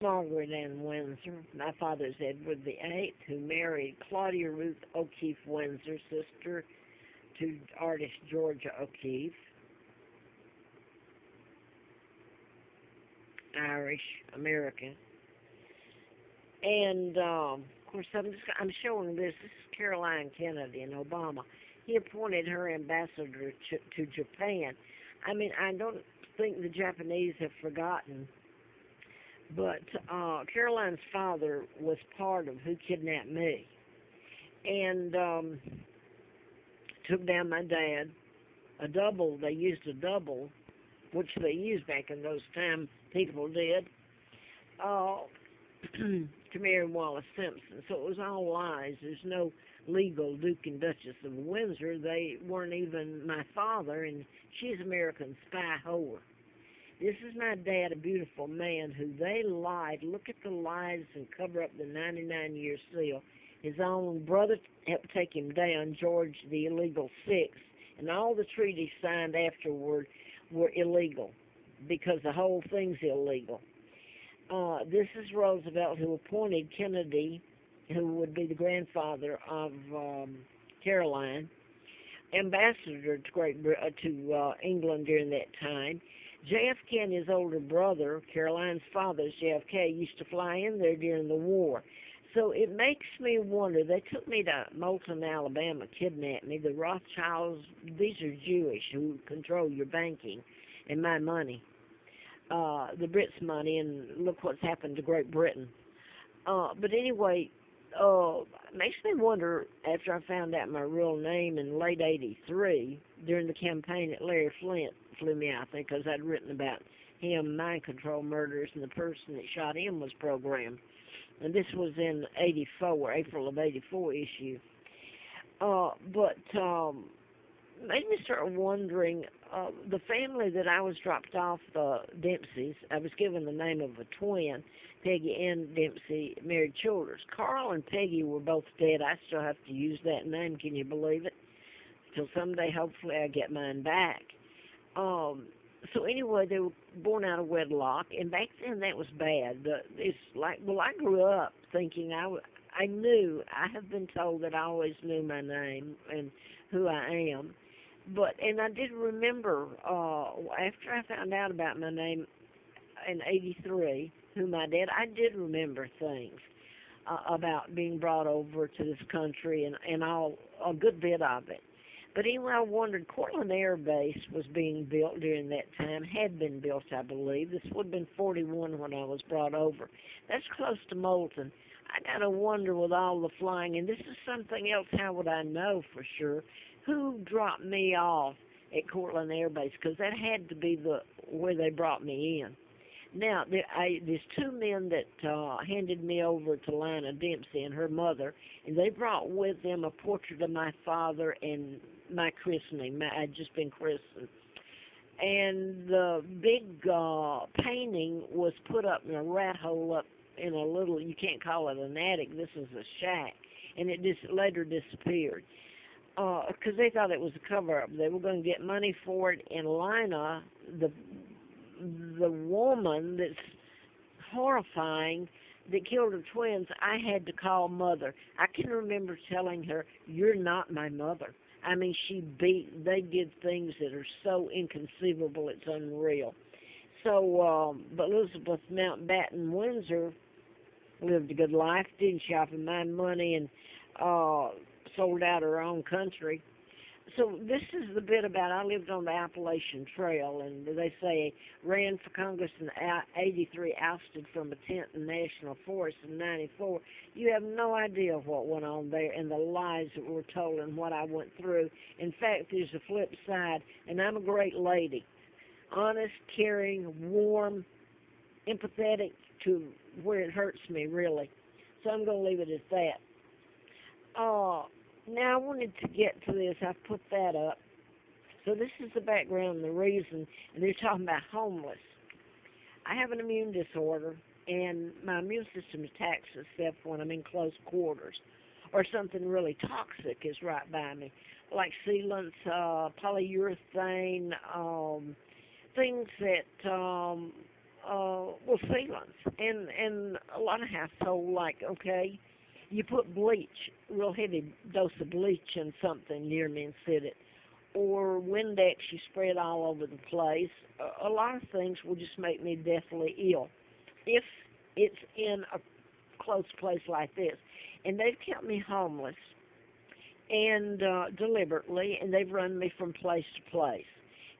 Margaret Ann Windsor. My father's Edward the Eighth, who married Claudia Ruth O'Keefe Windsor, sister to artist Georgia O'Keefe, Irish American. And of course, I'm showing this. This is Caroline Kennedy and Obama. He appointed her ambassador to Japan. I mean, I don't think the Japanese have forgotten, but Caroline's father was part of Who Kidnapped Me, and took down my dad. A double. They used a double, which they used back in those times. People did. Uh, to marry Wallace Simpson. So it was all lies. There's no legal Duke and Duchess of Windsor. They weren't even my father, and she's American spy whore. This is my dad, a beautiful man who they lied. Look at the lies and cover up the 99-year seal. His own brother helped take him down, George the illegal sixth, and all the treaties signed afterward were illegal because the whole thing's illegal. This is Roosevelt, who appointed Kennedy, who would be the grandfather of Caroline, ambassador to England during that time. JFK and his older brother, Caroline's father, JFK, used to fly in there during the war. So it makes me wonder. They took me to Moulton, Alabama, kidnapped me. The Rothschilds, these are Jewish who control your banking and my money. The Brits' money, and look what's happened to Great Britain. But anyway, it makes me wonder, after I found out my real name in late '83, during the campaign that Larry Flint flew me out there, because I'd written about him, mind control murders, and the person that shot him was programmed. And this was in '84, April of '84 issue. But made me start wondering, the family that I was dropped off, the Dempseys, I was given the name of a twin. Peggy Ann Dempsey married Childers. Carl and Peggy were both dead. I still have to use that name, can you believe it? Till someday, hopefully, I get mine back. So anyway, they were born out of wedlock, and back then that was bad. It's like, well, I grew up thinking I knew. I have been told that I always knew my name and who I am. And I did remember, after I found out about my name in '83, who my dad, I did remember things about being brought over to this country and all, a good bit of it. But anyway, I wondered, Cortland Air Base was being built during that time, had been built, I believe. This would have been '41 when I was brought over. That's close to Moulton. I got to wonder with all the flying, and this is something else, how would I know for sure, who dropped me off at Cortland Air Base, because that had to be where they brought me in. Now, there's two men that handed me over to Lina Dempsey and her mother, and they brought with them a portrait of my father and my christening. I'd just been christened. And the big painting was put up in a rat hole up in a little, you can't call it an attic, this is a shack, and it just later disappeared. Because they thought it was a cover-up. They were going to get money for it, and Lina, the woman that's horrifying, that killed her twins, I had to call mother. I can remember telling her, "You're not my mother." I mean, they did things that are so inconceivable, it's unreal. So, but Elizabeth Mountbatten Windsor lived a good life, didn't she, off of my money, and sold out her own country. So this is the bit about, I lived on the Appalachian Trail, and they say ran for Congress in '83, ousted from a tent in National Forest in '94. You have no idea what went on there and the lies that were told and what I went through. In fact, there's a flip side, and I'm a great lady. Honest, caring, warm, empathetic to where it hurts me, really. So I'm going to leave it at that. Now I wanted to get to this. I've put that up. So this is the background and the reason, and they're talking about homeless. I have an immune disorder, and my immune system attacks itself when I'm in close quarters, or something really toxic is right by me, like sealants, polyurethane, things that well, sealants, and a lot of household like, okay, you put bleach, real heavy dose of bleach in something near me and sit it, or Windex you spread all over the place. A lot of things will just make me deathly ill if it's in a close place like this. And they've kept me homeless and deliberately, and they've run me from place to place.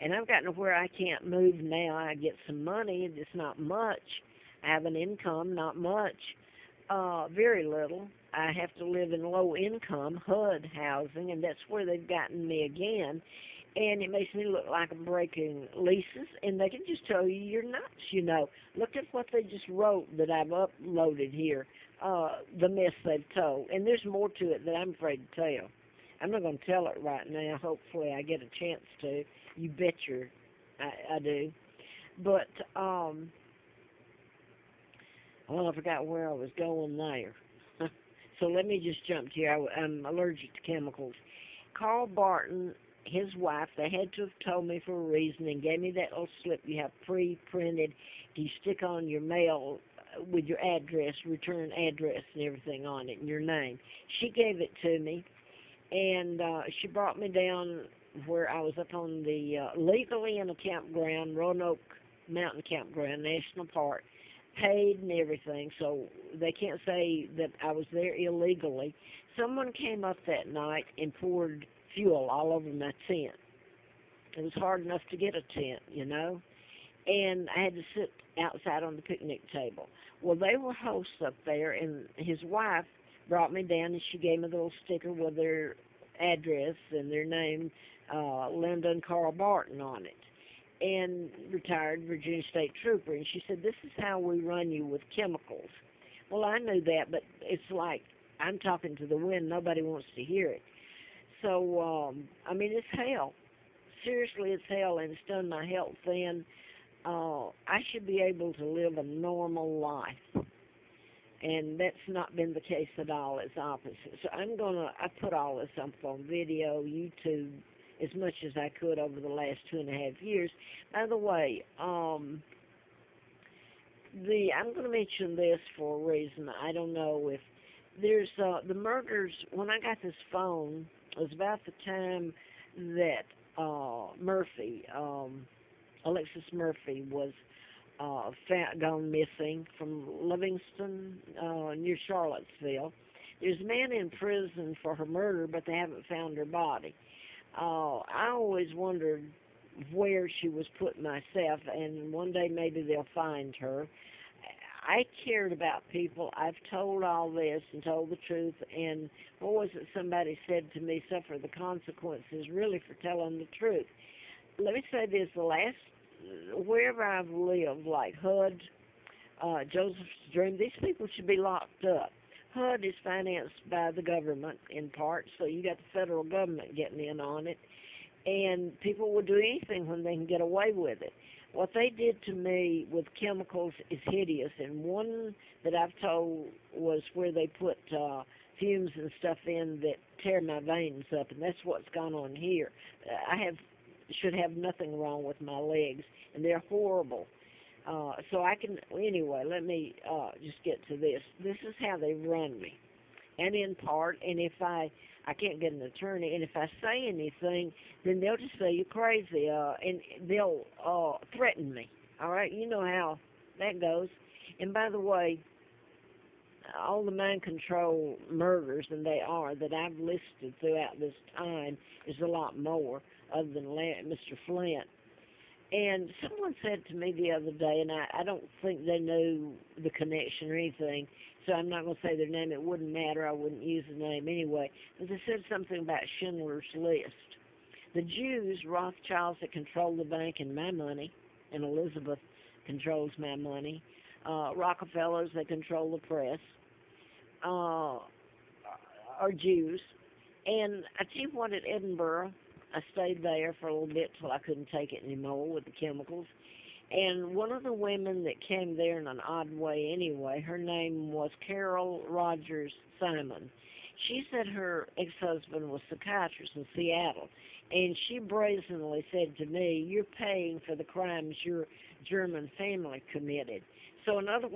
And I've gotten to where I can't move now. I get some money, it's not much. I have an income, not much, very little. I have to live in low income HUD housing, and that's where they've gotten me again. And it makes me look like I'm breaking leases, and they can just tell you you're nuts. Look at what they just wrote that I've uploaded here, the mess they've told. And there's more to it that I'm afraid to tell. I'm not going to tell it right now. Hopefully I get a chance to. You bet I do. But, well, I forgot where I was going there. So let me just jump to here. I'm allergic to chemicals. Carl Barton, his wife, they had to have told me for a reason and gave me that little slip you have pre-printed. You stick on your mail with your address, return address and everything on it, and your name. She gave it to me, and she brought me down where I was up on the, legally in a campground, Roanoke Mountain Campground, National Park, paid and everything, so they can't say that I was there illegally. Someone came up that night and poured fuel all over my tent. It was hard enough to get a tent, and I had to sit outside on the picnic table. Well, they were hosts up there, and his wife brought me down, and she gave me a little sticker with their address and their name, Linda and Carl Barton, on it, and retired Virginia State Trooper. And she said, this is how we run you with chemicals. Well, I knew that, but it's like I'm talking to the wind. Nobody wants to hear it. So, it's hell. Seriously, it's hell, and it's done my health in. I should be able to live a normal life, and that's not been the case at all. It's opposite. So I put all this up on video, YouTube, as much as I could over the last 2.5 years. By the way, I'm going to mention this for a reason. I don't know if there's the murders. When I got this phone, it was about the time that Alexis Murphy was gone missing from Livingston near Charlottesville. There's a man in prison for her murder, but they haven't found her body. I always wondered where she was put myself, and one day maybe they'll find her. I cared about people. I've told all this and told the truth, and what was it somebody said to me, suffer the consequences, really, for telling the truth. Let me say this, wherever I've lived, like HUD, Joseph's Dream, these people should be locked up. HUD is financed by the government in part, so you got the federal government getting in on it, and people will do anything when they can get away with it. What they did to me with chemicals is hideous, and one that I've told was where they put fumes and stuff in that tear my veins up, and that's what's gone on here. Should have nothing wrong with my legs, and they're horrible. So anyway, let me just get to this. This is how they run me. And in part, and if I can't get an attorney, and if I say anything, then they'll just say you're crazy, and they'll threaten me. All right, you know how that goes. And by the way, all the mind control murders, and they are, that I've listed throughout this time, is a lot more, other than Mr. Flint. And someone said to me the other day, and I don't think they knew the connection or anything, so I'm not going to say their name. It wouldn't matter. I wouldn't use the name anyway. But they said something about Schindler's List. The Jews, Rothschilds, that control the bank and my money, and Elizabeth controls my money, Rockefellers, that control the press, are Jews. And I tell you what, at Edinburgh, I stayed there for a little bit till I couldn't take it anymore with the chemicals. And one of the women that came there in an odd way anyway, her name was Carol Rogers Simon. She said her ex-husband was a psychiatrist in Seattle, and she brazenly said to me, "You're paying for the crimes your German family committed." So in other